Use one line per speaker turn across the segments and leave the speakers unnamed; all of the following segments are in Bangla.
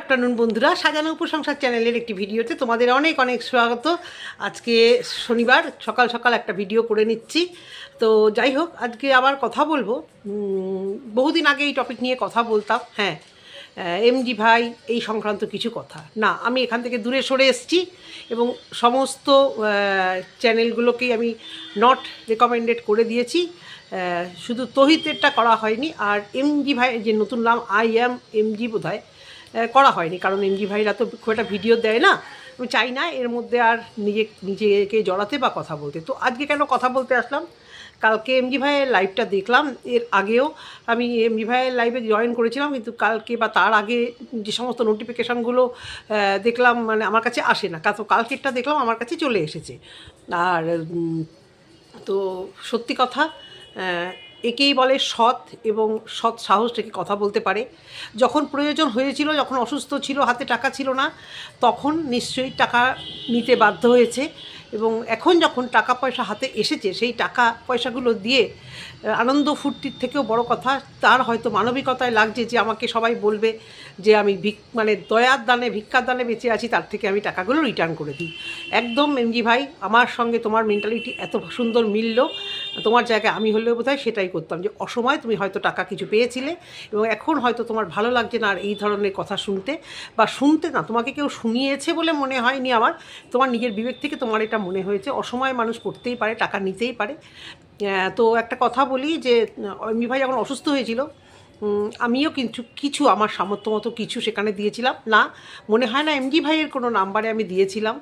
আফটারনুন বন্ধুরা, সাজানো উপসংসার চ্যানেলের একটি ভিডিওতে তোমাদের অনেক অনেক স্বাগত। আজকে শনিবার সকাল সকাল একটা ভিডিও করে নিচ্ছি। তো যাই হোক, আজকে আবার কথা বলবো। বহুদিন আগে এই টপিক নিয়ে কথা বলতাম। হ্যাঁ, এমজি ভাই এই সংক্রান্ত কিছু কথা না, আমি এখান থেকে দূরে সরে এসেছি এবং সমস্ত চ্যানেলগুলোকেই আমি নট রেকমেন্ডেড করে দিয়েছি। শুধু তহিতেরটা করা হয়নি, আর এমজি ভাই যে নতুন নাম আই অ্যাম এমজি বোধহয় করা হয়নি, কারণ এমজি ভাইরা তো খুব একটা ভিডিও দেয় না। আমি চাই না এর মধ্যে আর নিজেকে জড়াতে বা কথা বলতে। তো আজকে কেন কথা বলতে আসলাম, কালকে এমজি ভাইয়ের লাইভটা দেখলাম। এর আগেও আমি এমজি ভাইয়ের লাইভে জয়েন করেছিলাম, কিন্তু কালকে বা তার আগে যে সমস্ত নোটিফিকেশানগুলো দেখলাম, মানে আমার কাছে আসে না। তো কালকেরটা দেখলাম আমার কাছে চলে এসেছে। আর তো সত্যি কথা, একেই বলে সৎ, এবং সৎ সাহস থেকে কথা বলতে পারে। যখন প্রয়োজন হয়েছিল, যখন অসুস্থ ছিল, হাতে টাকা ছিল না, তখন নিশ্চয়ই টাকা নিতে বাধ্য হয়েছে। এবং এখন যখন টাকা পয়সা হাতে এসেছে, সেই টাকা পয়সাগুলো দিয়ে আনন্দ ফুর্তির থেকেও বড় কথা, তার হয়তো মানবিকতায় লাগছে যে আমাকে সবাই বলবে যে আমি মানে দয়ার দানে, ভিক্ষার দানে বেঁচে আছি, তার থেকে আমি টাকাগুলো রিটার্ন করে দিই। একদম এমজি ভাই, আমার সঙ্গে তোমার মেন্টালিটি এত সুন্দর মিলল। তোমার জায়গায় আমি হলেও বোধহয় সেটাই করতাম, যে অসময় তুমি হয়তো টাকা কিছু পেয়েছিলে এবং এখন হয়তো তোমার ভালো লাগছে না আর এই ধরনের কথা শুনতে, বা শুনতে না, তোমাকে কেউ শুনিয়েছে বলে মনে হয়নি আমার, তোমার নিজের বিবেক থেকে তোমার এটা মনে হয়েছে। অসময়ে মানুষ করতেই পারে, টাকা নিতেই পারে। তো একটা কথা বলি, যে এমজি ভাই যখন অসুস্থ হয়েছিল, আমিও কিছু আমার সামর্থ্য মতো কিছু সেখানে দিয়েছিলাম। না, মনে হয় না এমজি ভাইয়ের কোনো নাম্বারে আমি দিয়েছিলাম।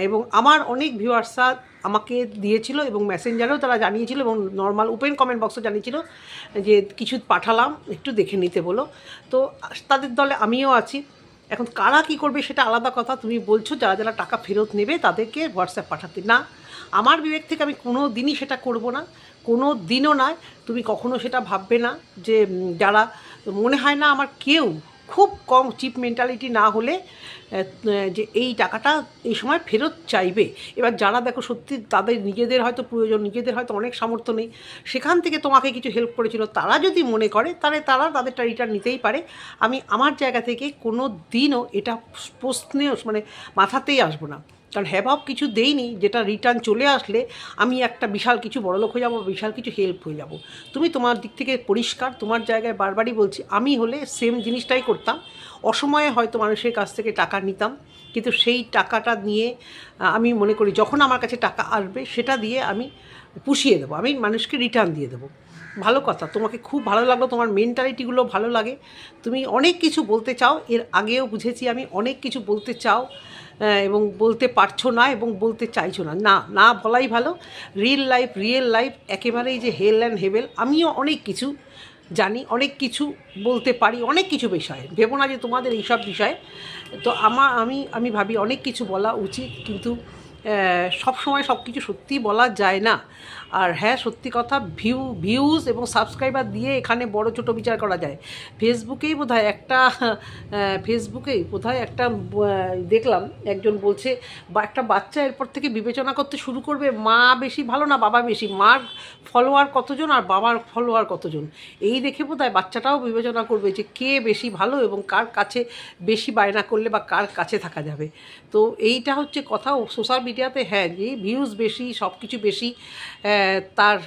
এবং আমার অনেক ভিউয়ার্সরা আমাকে দিয়েছিল এবং মেসেঞ্জারেও তারা জানিয়েছিল, এবং নর্মাল ওপেন কমেন্ট বক্সও জানিয়েছিল যে কিছু পাঠালাম, একটু দেখে নিতে বলো। তো তাদের দলে আমিও আছি। এখন কারা কী করবে সেটা আলাদা কথা। তুমি বলছো যারা যারা টাকা ফেরত নেবে তাদেরকে হোয়াটসঅ্যাপ পাঠাতে। না, আমার বিবেক থেকে আমি কোনো দিনই সেটা করব না, কোনো দিনও নয়। তুমি কখনো সেটা ভাববে না যে যারা, মনে হয় না আমার কেউ খুব কম চিপ মেন্টালিটি না হলে যে এই টাকাটা এই সময় ফেরত চাইবে। এবার যারা দেখো সত্যি তাদের নিজেদের হয়তো প্রয়োজন, নিজেদের হয়তো অনেক সামর্থ্য নেই, সেখান থেকে তোমাকে কিছু হেল্প করেছিল, তারা যদি মনে করে তাহলে তারা তাদেরটা রিটার্ন নিতেই পারে। আমি আমার জায়গা থেকে কোনো দিনও এটা প্রশ্নে মানে মাথাতেই আসবো না, কারণ হ্যাভাব কিছু দেইনি যেটা রিটার্ন চলে আসলে আমি একটা বিশাল কিছু বড়লোক হয়ে যাবো, বিশাল কিছু হেল্প হয়ে যাব। তুমি তোমার দিক থেকে পরিষ্কার, তোমার জায়গায় বারবারই বলছি, আমি হলে সেম জিনিসটাই করতাম। অসময়ে হয়তো মানুষের কাছ থেকে টাকা নিতাম, কিন্তু সেই টাকাটা নিয়ে আমি মনে করি যখন আমার কাছে টাকা আসবে সেটা দিয়ে আমি পুষিয়ে দেবো, আমি মানুষকে রিটার্ন দিয়ে দেবো। ভালো কথা, তোমাকে খুব ভালো লাগলো, তোমার মেন্টালিটিগুলো ভালো লাগে, তুমি অনেক কিছু বলতে চাও। এর আগেও বুঝেছি আমি, অনেক কিছু বলতে চাও এবং বলতে পারছো না এবং বলতে চাইছো না। না, না বলাই ভালো। রিয়েল লাইফ একেবারেই যে হেল অ্যান্ড হেভেল। আমিও অনেক কিছু জানি, অনেক কিছু বলতে পারি, অনেক কিছু বিষয়ে। ভেবো না যে তোমাদের এইসব বিষয়ে। তো আমি ভাবি অনেক কিছু বলা উচিত, কিন্তু সব সময় সব কিছু সত্যিই বলা যায় না। আর হ্যাঁ, সত্যি কথা, ভিউজ এবং সাবস্ক্রাইবার দিয়ে এখানে বড় ছোটো বিচার করা যায়। ফেসবুকেই বোধহয় একটা দেখলাম, একজন বলছে বা একটা বাচ্চা এরপর থেকে বিবেচনা করতে শুরু করবে মা বেশি ভালো না বাবা বেশি, মার ফলোয়ার কতজন আর বাবার ফলোয়ার কতজন, এই দেখে বোধহয় বাচ্চাটাও বিবেচনা করবে যে কে বেশি ভালো এবং কার কাছে বেশি বায়না করলে বা কার কাছে থাকা যাবে। তো এইটা হচ্ছে কথা। সোশ্যাল মিডিয়াতে হ্যাঁ, যে ভিউজ বেশি, সব কিছু বেশি, তার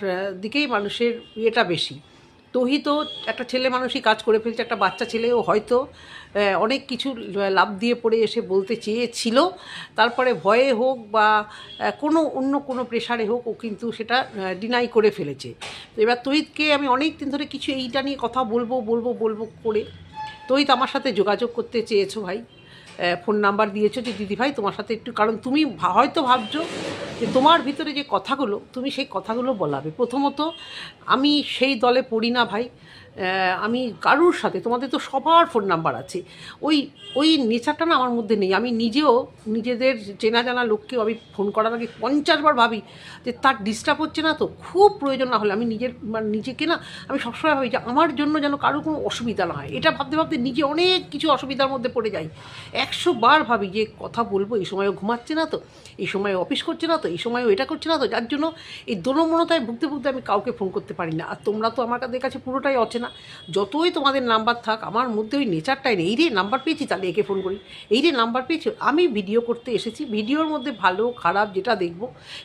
দিকেই মানুষের ইয়েটা বেশি। তোহি তো একটা ছেলে মানুষই কাজ করে ফেলছে, একটা বাচ্চা ছেলেও হয়তো অনেক কিছু লাভ দিয়ে পড়ে এসে বলতে চেয়েছিল, তারপরে ভয়ে হোক বা অন্য কোনো প্রেশারে হোক, ও কিন্তু সেটা ডিনাই করে ফেলেছে। তো এবার তহিতকে আমি অনেক দিন ধরে কিছু এইটা নিয়ে কথা বলবো করে, তহিত আমার সাথে যোগাযোগ করতে চেয়েছো ভাই, ফোন নাম্বার দিয়েছো যে দিদিভাই তোমার সাথে একটু, কারণ তুমি হয়তো ভাবছো যে তোমার ভিতরে যে কথাগুলো তুমি সেই কথাগুলো বলাবে। প্রথমত আমি সেই দলে পড়ি না ভাই, আমি কারুর সাথে, তোমাদের তো সবার ফোন নাম্বার আছে, ওই নেচারটা না আমার মধ্যে নেই। আমি নিজেও নিজেদের চেনা জানা লোককেও আমি ফোন করার আগে 50 বার ভাবি যে তার ডিস্টার্ব হচ্ছে না তো, খুব প্রয়োজন না হলে আমি নিজেকে না, আমি সবসময় ভাবি যে আমার জন্য যেন কারো কোনো অসুবিধা না হয়। এটা ভাবতে ভাবতে নিজে অনেক কিছু অসুবিধার মধ্যে পড়ে যাই। 100 বার ভাবি যে কথা বলবো, এই সময়ও ঘুমাচ্ছে না তো, এই সময় অফিস করছে না তো, এই সময়ও এটা করছে না তো, যার জন্য এই দোনমনতায় ভুগতে আমি কাউকে ফোন করতে পারি না। আর তোমরা তো আমার কাছে পুরোটাই অচেনা, না। যতই তোমাদের নাম্বার থাক, আমার মধ্যে ওই নেচারটাই নেই। এই রে নাম্বার পেয়েছি, তাহলে একে ফোন করি, এই রে নাম্বার পেয়েছি। আমি ভিডিও করতে এসেছি, ভিডিওর মধ্যে ভালো খারাপ যেটা দেখব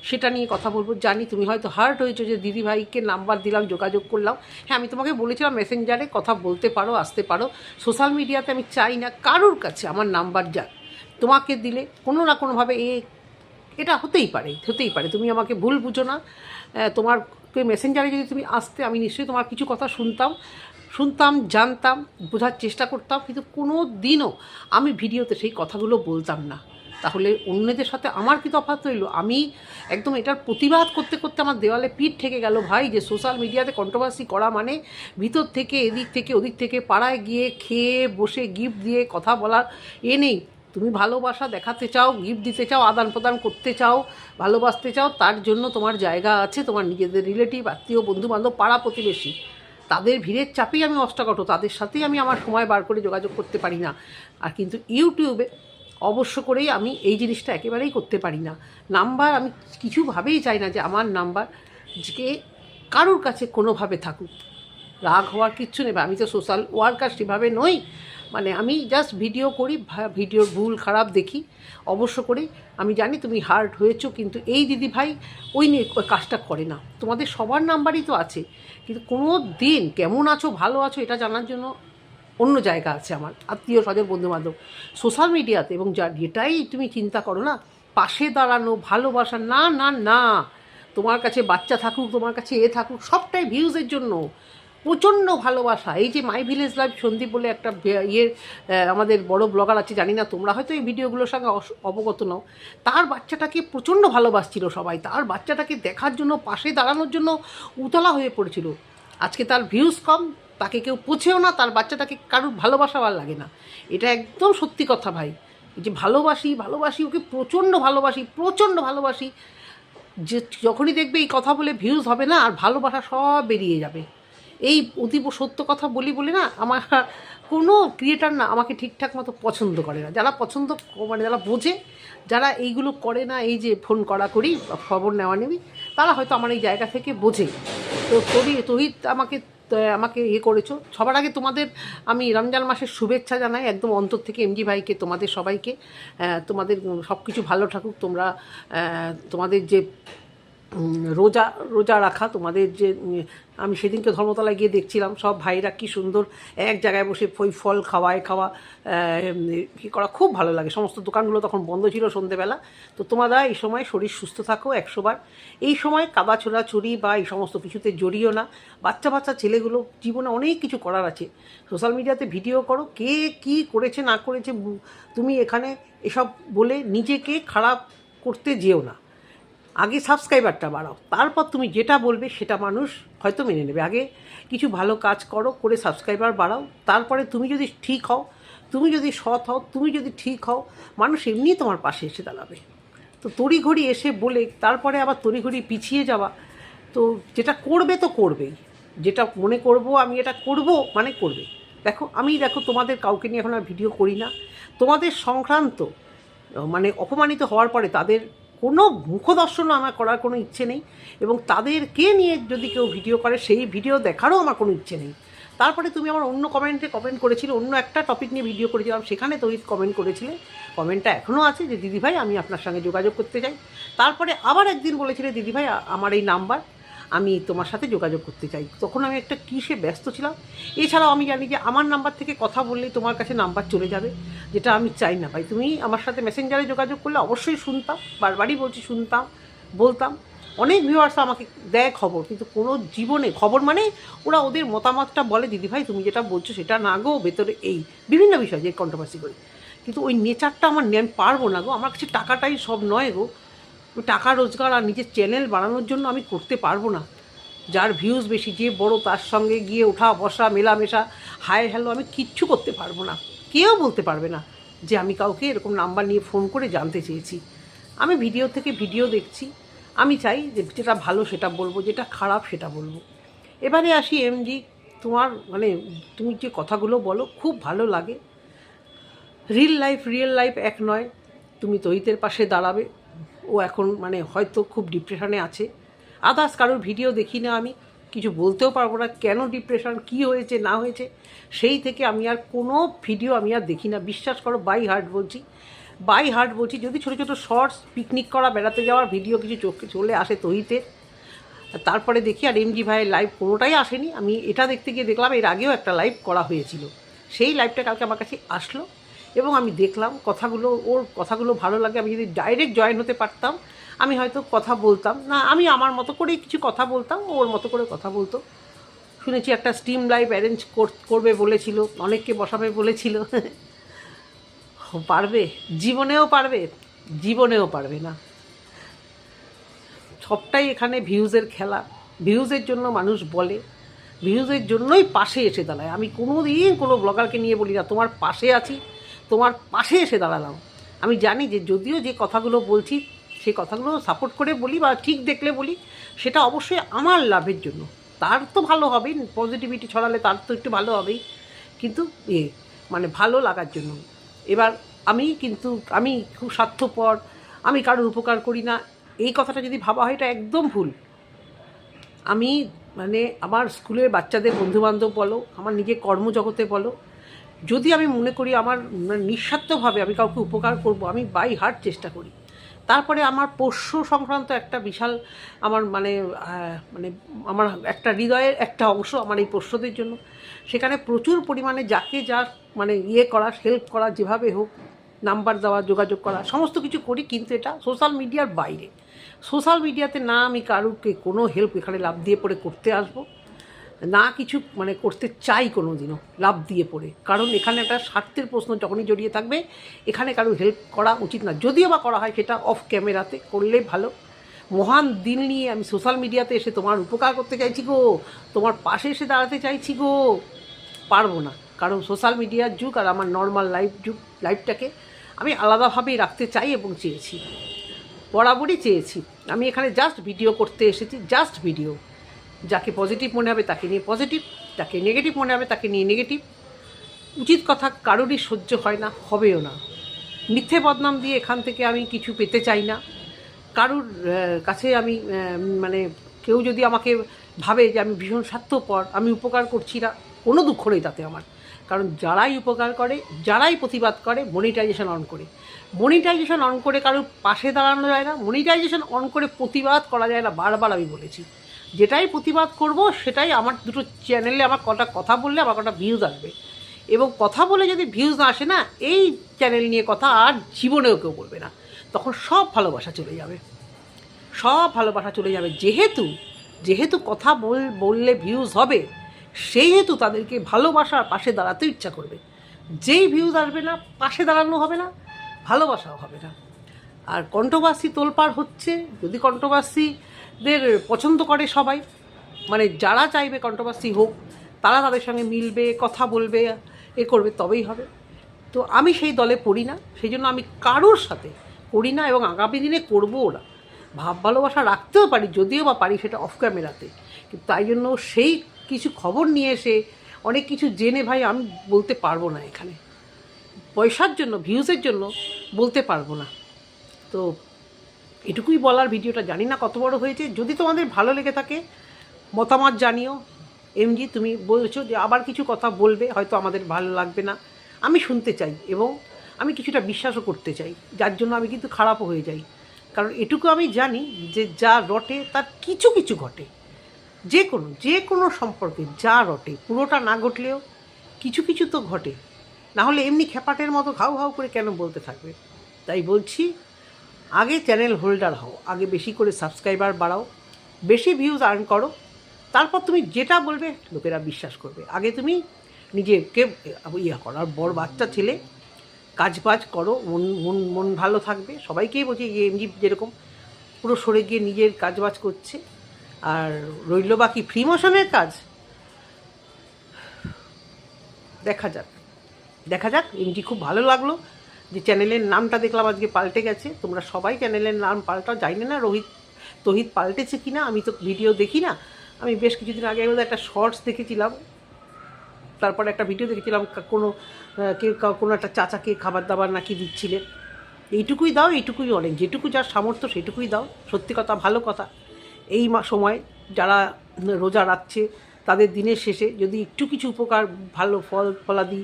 সেটা নিয়ে কথা বলবো। জানি তুমি হয়তো হার্ট হয়েছো যে দিদিভাইকে নাম্বার দিলাম, যোগাযোগ করলাম। হ্যাঁ, আমি তোমাকে বলেছিলাম মেসেঞ্জারে কথা বলতে পারো, আসতে পারো। সোশ্যাল মিডিয়াতে আমি চাই না কারোর কাছে আমার নাম্বার যাক। তোমাকে দিলে কোনো না কোনোভাবে এটা হতেই পারে। তুমি আমাকে ভুল বুঝো না। তোমার মেসেঞ্জারে যদি তুমি আসতে, আমি নিশ্চয়ই তোমার কিছু কথা শুনতাম, জানতাম, বোঝার চেষ্টা করতাম, কিন্তু কোনো দিনও আমি ভিডিওতে সেই কথাগুলো বলতাম না। তাহলে অন্যদের সাথে আমার কি তফাৎ হইলো? আমি একদম এটার প্রতিবাদ করতে করতে আমার দেওয়ালে পিঠ ঠেকে গেল ভাই, যে সোশ্যাল মিডিয়াতে কন্ট্রোভার্সি করা মানে ভিতর থেকে এদিক থেকে ওদিক থেকে পাড়ায় গিয়ে খেয়ে বসে গিফট দিয়ে কথা বলার নেই। তুমি ভালোবাসা দেখাতে চাও, গিফট দিতে চাও, আদান প্রদান করতে চাও, ভালোবাসতে চাও, তার জন্য তোমার জায়গা আছে। তোমার নিজেদের রিলেটিভ, আত্মীয়, বন্ধুবান্ধব, পাড়া প্রতিবেশী, তাদের ভিড়ের চাপেই আমি অষ্টাকট, তাদের সাথেই আমি আমার সময় বার করে যোগাযোগ করতে পারি না। আর কিন্তু ইউটিউবে অবশ্য করেই আমি এই জিনিসটা একেবারেই করতে পারি না। নাম্বার আমি কিছুভাবেই চাই না যে আমার নাম্বার যে কারোর কাছে কোনোভাবে থাকুক। রাগ হওয়ার কিচ্ছু নেই, আমি তো সোশ্যাল ওয়ার্কার সেভাবে নই। মানে আমি জাস্ট ভিডিও করি, ভিডিওর ভুল খারাপ দেখি, অবশ্য করি। আমি জানি তুমি হার্ট হয়েছো, কিন্তু এই দিদিভাই ওই নিয়ে কাজটা করে না। তোমাদের সবার নাম্বারই তো আছে, কিন্তু কোনো দিন কেমন আছো, ভালো আছো এটা জানার জন্য অন্য জায়গা আছে আমার, আত্মীয় স্বজন, বন্ধুবান্ধব। সোশ্যাল মিডিয়াতে এবং যেটাই তুমি চিন্তা করো না, পাশে দাঁড়ানো, ভালোবাসা, না না না, তোমার কাছে বাচ্চা থাকুক, তোমার কাছে থাকুক, সবটাই ভিউজের জন্য। প্রচণ্ড ভালোবাসা। এই যে মাই ভিলেজ লাইফ সন্দীপ বলে একটা আমাদের বড় ব্লগার আছে, জানি না তোমরা হয়তো এই ভিডিওগুলোর সঙ্গে অবগত নও, তার বাচ্চাটাকে প্রচণ্ড ভালোবাসছিল সবাই, তার বাচ্চাটাকে দেখার জন্য, পাশে দাঁড়ানোর জন্য উতলা হয়ে পড়েছিল। আজকে তার ভিউজ কম, তাকে কেউ পুছেও না, তার বাচ্চাটাকে কারুর ভালোবাসা আর লাগে না। এটা একদম সত্যি কথা ভাই। এই যে ভালোবাসি, ওকে প্রচণ্ড ভালোবাসি। যে যখনই দেখবে এই কথা বলে ভিউজ হবে না, আর ভালোবাসা সব বেরিয়ে যাবে। এই অতীব সত্য কথা বলি না, আমার কোনো ক্রিয়েটার না আমাকে ঠিকঠাক মতো পছন্দ করে না। যারা পছন্দ মানে যারা বোঝে, যারা এইগুলো করে না, এই যে ফোন করি খবর নেওয়া নেবি, তারা হয়তো আমার এই জায়গা থেকে বোঝে। তো তহিত আমাকে করেছো। সবার আগে তোমাদের আমি রমজান মাসের শুভেচ্ছা জানাই একদম অন্তর থেকে, এমজি ভাইকে, তোমাদের সবাইকে। তোমাদের সব কিছু ভালো থাকুক। তোমাদের যে রোজা রাখা, তোমাদের যে আমি সেদিনকে ধর্মতলায় গিয়ে দেখছিলাম সব ভাইরা কি সুন্দর এক জায়গায় বসে ফল খাওয়া কী করা, খুব ভালো লাগে। সমস্ত দোকানগুলো তখন বন্ধ ছিল সন্ধেবেলা। তো তোমরা এই সময় শরীর সুস্থ থাকো 100বার। এই সময় কাদা ছোড়াছুড়ি বা এই সমস্ত কিছুতে জড়িও না। বাচ্চা ছেলেগুলো জীবনে অনেক কিছু করার আছে। সোশ্যাল মিডিয়াতে ভিডিও করো, কে কী করেছে না করেছে, তুমি এখানে এসব বলে নিজেকে খারাপ করতে যেও না। আগে সাবস্ক্রাইবারটা বাড়াও, তারপর তুমি যেটা বলবে সেটা মানুষ হয়তো মেনে নেবে। আগে কিছু ভালো কাজ করে সাবস্ক্রাইবার বাড়াও, তারপরে তুমি যদি ঠিক হও, তুমি যদি সৎ হও, তুমি যদি ঠিক হও, মানুষ এমনিই তোমার পাশে এসে দাঁড়াবে। তো তড়িঘড়ি এসে বলে তারপরে আবার তড়িঘড়ি পিছিয়ে যাওয়া, তো যেটা করবে তো করবেই, যেটা মনে করব আমি এটা করব মানে করবে। দেখো তোমাদের কাউকে নিয়ে এখন আর ভিডিও করি না। তোমাদের সংক্রান্ত মানে অপমানিত হওয়ার পরে তাদের কোনো মুখদর্শনও আমার করার কোনো ইচ্ছে নেই, এবং তাদেরকে নিয়ে যদি কেউ ভিডিও করে সেই ভিডিও দেখারও আমার কোনো ইচ্ছে নেই। তারপরে তুমি আমার অন্য কমেন্ট করেছিলে, অন্য একটা টপিক নিয়ে ভিডিও করেছিলাম, সেখানে তুমি কমেন্ট করেছিলে, কমেন্টটা এখনও আছে যে দিদিভাই আমি আপনার সঙ্গে যোগাযোগ করতে চাই। তারপরে আবার একদিন বলেছিলে দিদিভাই আমার এই নাম্বার, আমি তোমার সাথে যোগাযোগ করতে চাই। তখন আমি একটা কিসে ব্যস্ত ছিলাম। এছাড়াও আমি জানি যে আমার নাম্বার থেকে কথা বললেই তোমার কাছে নাম্বার চলে যাবে, যেটা আমি চাই না ভাই। তুমি আমার সাথে মেসেঞ্জারে যোগাযোগ করলে অবশ্যই শুনতাম, বারবারই বলছি বলতাম। অনেক ভিউয়ার্স আমাকে দেয় খবর, কিন্তু কোনো জীবনে খবর মানে ওরা ওদের মতামতটা বলে, দিদিভাই তুমি যেটা বলছো সেটা না গো, ভেতরে এই বিভিন্ন বিষয় যে কন্ট্রোভার্সি করি, কিন্তু ওই নেচারটা আমি পারবো না গো। আমার কাছে টাকাটাই সব নয় গো। টাকা রোজগার আর নিজের চ্যানেল বাড়ানোর জন্য আমি করতে পারবো না। যার ভিউজ বেশি, যে বড়, তার সঙ্গে গিয়ে ওঠা বসা মেলামেশা হাই হ্যালো আমি কিচ্ছু করতে পারবো না। কেউ বলতে পারবে না যে আমি কাউকে এরকম নাম্বার নিয়ে ফোন করে জানতে চেয়েছি। আমি ভিডিও থেকে ভিডিও দেখছি, আমি চাই যে যেটা ভালো সেটা বলবো, যেটা খারাপ সেটা বলবো। এবারে আসি এমজি, তোমার মানে তুমি যে কথাগুলো বলো খুব ভালো লাগে। রিয়েল লাইফ এক নয়। তুমি তহিতের পাশে দাঁড়াবে, ও এখন মানে হয়তো খুব ডিপ্রেশনে আছে। আদার্স কারোর ভিডিও দেখি না আমি, কিছু বলতেও পারবো না, কেন ডিপ্রেশন, কী হয়েছে না হয়েছে। সেই থেকে আমি আর কোনো ভিডিও আমি আর দেখি না, বিশ্বাস করো, বাই হার্ট বলছি। যদি ছোটো ছোটো শর্টস, পিকনিক করা, বেড়াতে যাওয়ার ভিডিও কিছু চোখে চলে আসে তহিতে, তারপরে দেখি। আর এমজি ভাইয়ের লাইভ কোনোটাই আসেনি। আমি এটা দেখতে গিয়ে দেখলাম এর আগেও একটা লাইভ করা হয়েছিল, সেই লাইভটা কালকে আমার কাছে আসলো এবং আমি দেখলাম ওর কথাগুলো ভালো লাগে। আমি যদি ডাইরেক্ট জয়েন হতে পারতাম আমি হয়তো কথা বলতাম না, আমি আমার মতো করেই কিছু কথা বলতাম, ওর মতো করে কথা বলতো। শুনেছি একটা স্ট্রিম লাইভ অ্যারেঞ্জ করবে বলেছিল, অনেককে বসাবে বলেছিল। পারবে? জীবনেও পারবে না। সবটাই এখানে ভিউজের খেলা। ভিউজের জন্য মানুষ বলে, ভিউজের জন্যই পাশে এসে দাঁড়ায়। আমি কোনো দিন কোনো ব্লগারকে নিয়ে বলি না তোমার পাশে আছি, তোমার পাশে এসে দাঁড়ালাম। আমি জানি যে যদিও যে কথাগুলো বলছি সেই কথাগুলো সাপোর্ট করে বলি বা ঠিক দেখলে বলি, সেটা অবশ্যই আমার লাভের জন্য। তার তো ভালো হবেই, পজিটিভিটি ছড়ালে তার তো একটু ভালো হবেই, কিন্তু মানে ভালো লাগার জন্য। এবার আমি খুব স্বার্থপর, আমি কারোর উপকার করি না, এই কথাটা যদি ভাবা হয় এটা একদম ভুল। আমি মানে আমার স্কুলের বাচ্চাদের বন্ধুবান্ধব বলো, আমার নিজের কর্মজগতে বলো, যদি আমি মনে করি আমার নিঃস্বার্থভাবে আমি কাউকে উপকার করব, আমি বাই হার্ট চেষ্টা করি। তারপরে আমার পোষ্য সংক্রান্ত একটা বিশাল আমার মানে আমার একটা হৃদয়ের একটা অংশ আমার এই পোষ্যদের জন্য। সেখানে প্রচুর পরিমাণে যাকে যার মানে করা, হেল্প করা, যেভাবে হোক, নাম্বার দেওয়া, যোগাযোগ করা, সমস্ত কিছু করি। কিন্তু এটা সোশ্যাল মিডিয়ার বাইরে। সোশ্যাল মিডিয়াতে না আমি কারুকে কোনো হেল্প এখানে লাভ দিয়ে পড়ে করতে আসবো, না কিছু মানে করতে চাই কোনো দিনও লাভ দিয়ে পড়ে। কারণ এখানে একটা স্বার্থের প্রশ্ন যখনই জড়িয়ে থাকবে, এখানে কারো হেল্প করা উচিত না। যদিও বা করা হয় সেটা অফ ক্যামেরাতে করলে ভালো। মহান দিন নিয়ে আমি সোশ্যাল মিডিয়াতে এসে তোমার উপকার করতে চাইছি গো, তোমার পাশে এসে দাঁড়াতে চাইছি গো, পারবো না। কারণ সোশ্যাল মিডিয়ার যুগ আর আমার নর্মাল লাইফটাকে আমি আলাদাভাবেই রাখতে চাই এবং চেয়েছি, বরাবরই চেয়েছি। আমি এখানে জাস্ট ভিডিও করতে এসেছি, জাস্ট ভিডিও। যাকে পজিটিভ মনে হবে তাকে নিয়ে পজিটিভ, যাকে নেগেটিভ মনে হবে তাকে নিয়ে নেগেটিভ। উচিত কথা কারোরই সহ্য হয় না, হবেও না। মিথ্যে বদনাম দিয়ে এখান থেকে আমি কিছু পেতে চাই না। কারুর কাছে আমি মানে কেউ যদি আমাকে ভাবে যে আমি ভীষণ স্বার্থপর, আমি উপকার করছি না, কোনো দুঃখ নেই তাতে আমার। কারণ যারাই উপকার করে, যারাই প্রতিবাদ করে, মনিটাইজেশন অন করে কারোর পাশে দাঁড়ানো যায় না, মনিটাইজেশন অন করে প্রতিবাদ করা যায় না। বারবার আমি বলেছি, যেটাই প্রতিবাদ করব সেটাই আমার দুটো চ্যানেলে আমার কটা কথা বললে আমার কটা ভিউজ আসবে। এবং কথা বলে যদি ভিউজ না আসে না, এই চ্যানেল নিয়ে কথা আর জীবনেও কেউ বলবে না। তখন সব ভালোবাসা চলে যাবে। যেহেতু কথা বললে ভিউজ হবে, সেই হেতু তাদেরকে ভালোবাসার পাশে দাঁড়াতে ইচ্ছা করবে। যেই ভিউজ আসবে না, পাশে দাঁড়ানো হবে না, ভালোবাসাও হবে না। আর কন্ট্রোভার্সি তোলপাড় হচ্ছে, যদি কন্ট্রোভার্সিদের পছন্দ করে সবাই, মানে যারা চাইবে কন্ট্রোভার্সি হোক, তারা তাদের সঙ্গে মিলবে, কথা বলবে, করবে, তবেই হবে। তো আমি সেই দলে পড়ি না, সেই জন্য আমি কারোর সাথে করি না এবং আগামী দিনে করবও না। ভাব ভালোবাসা রাখতেও পারি, যদিও বা পারি সেটা অফ ক্যামেরাতে, কিন্তু তাই জন্য সেই কিছু খবর নিয়ে এসে অনেক কিছু জেনে ভাই আমি বলতে পারবো না। এখানে পয়সার জন্য, ভিউজের জন্য বলতে পারবো না। তো এটুকুই বলার। ভিডিওটা জানি না কত বড় হয়েছে। যদি তোমাদের ভালো লেগে থাকে মতামত জানিও। এমজি তুমি বলছো যে আবার কিছু কথা বলবে, হয়তো আমাদের ভালো লাগবে না, আমি শুনতে চাই এবং আমি কিছুটা বিশ্বাসও করতে চাই, যার জন্য আমি কিন্তু খারাপও হয়ে যাই। কারণ এটুকু আমি জানি যে যা রটে তার কিছু কিছু ঘটে, যে কোনো সম্পর্কে যা রটে, পুরোটা না ঘটলেও কিছু কিছু তো ঘটে। না হলে এমনি খেপাটের মতো ঘাউ ঘাউ করে কেন বলতে থাকবে? তাই বলছি, আগে চ্যানেল হোল্ডার হও, আগে বেশি করে সাবস্ক্রাইবার বাড়াও, বেশি ভিউজ আর্ন করো, তারপর তুমি যেটা বলবে লোকেরা বিশ্বাস করবে। আগে তুমি নিজেকে করো। আর বড় বাচ্চা ছেলে, কাজবাজ করো, মন ভালো থাকবে। সবাইকেই বলছি এমজি যেরকম পুরো সরে গিয়ে নিজের কাজবাজ করছে। আর রইল বাকি ফ্রি মোশনের কাজ, দেখা যাক। এমজি খুব ভালো লাগলো যে চ্যানেলের নামটা দেখলাম আজকে পাল্টে গেছে। তোমরা সবাই চ্যানেলের নাম পাল্টাও, জানি না তহিত পাল্টেছে কি না, আমি তো ভিডিও দেখি না। আমি বেশ কিছুদিন আগে একটা শর্টস দেখেছিলাম, তারপরে একটা ভিডিও দেখেছিলাম কোনো একটা চাচাকে খাবার দাবার নাকি দিচ্ছিলেন। এইটুকুই দাও, এইটুকুই অনেক, যেটুকু যার সামর্থ্য সেটুকুই দাও। সত্যি কথা, ভালো কথা। এই সময় যারা রোজা রাখছে তাদের দিনের শেষে যদি একটু কিছু উপকার, ভালো ফল ফলাদি,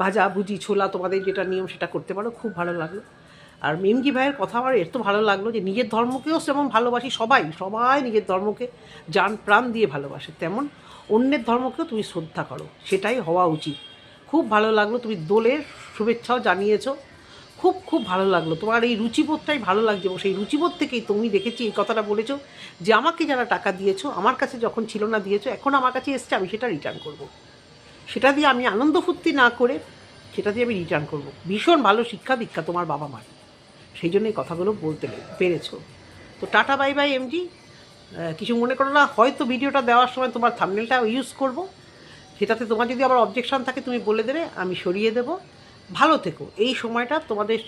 ভাজা ভুজি, ছোলা, তোমাদের যেটা নিয়ম সেটা করতে পারো, খুব ভালো লাগলো। আর মেমজি ভাইয়ের কথা আমার এত ভালো লাগলো যে নিজের ধর্মকেও যেমন ভালোবাসি, সবাই নিজের ধর্মকে জান প্রাণ দিয়ে ভালোবাসে, তেমন অন্যের ধর্মকেও তুমি শ্রদ্ধা করো, সেটাই হওয়া উচিত। খুব ভালো লাগলো, তুমি দোলের শুভেচ্ছাও জানিয়েছো, খুব খুব ভালো লাগলো। তোমার এই রুচিবোধটাই ভালো লাগছে এবং সেই রুচিবোধ থেকেই তুমি দেখেছি এই কথাটা বলেছো যে আমাকে যারা টাকা দিয়েছো, আমার কাছে যখন ছিল না দিয়েছো, এখন আমার কাছে এসছে, আমি সেটা রিটার্ন করব। সেটা দিয়ে আমি আনন্দ ফুর্তি না করে সেটা দিয়ে আমি রিটার্ন করব। ভীষণ ভালো শিক্ষা দীক্ষা তোমার বাবা মার, সেই জন্য এই কথাগুলো বলতে পেরেছো। তো টাটা বাই বাই এমজি। কিছু মনে করো না, হয়তো ভিডিওটা দেওয়ার সময় তোমার থাম্বনেলটা ইউজ করব, সেটাতে তোমার যদি আবার অবজেকশন থাকে তুমি বলে দেবে, আমি সরিয়ে দেবো। ভালো থেকো এই সময়টা, তোমাদের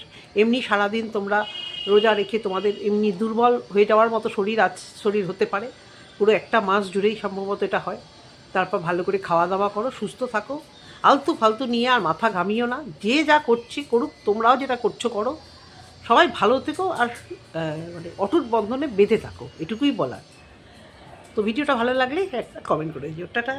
এমনি সারাদিন তোমরা রোজা রেখে তোমাদের এমনি দুর্বল হয়ে যাওয়ার মতো শরীর হতে পারে, পুরো একটা মাস জুড়েই সম্ভবত এটা হয়। তারপর ভালো করে খাওয়া দাওয়া করো, সুস্থ থাকো, আলতু ফালতু নিয়ে আর মাথা ঘামিও না, যে যা করছে করুক, তোমরাও যেটা করছো করো, সবাই ভালো থেকো আর মানে অটুট বন্ধনে বেঁধে থাকো, এটুকুই বলার। তো ভিডিওটা ভালো লাগলে একটা কমেন্ট করে দিও। টাটা।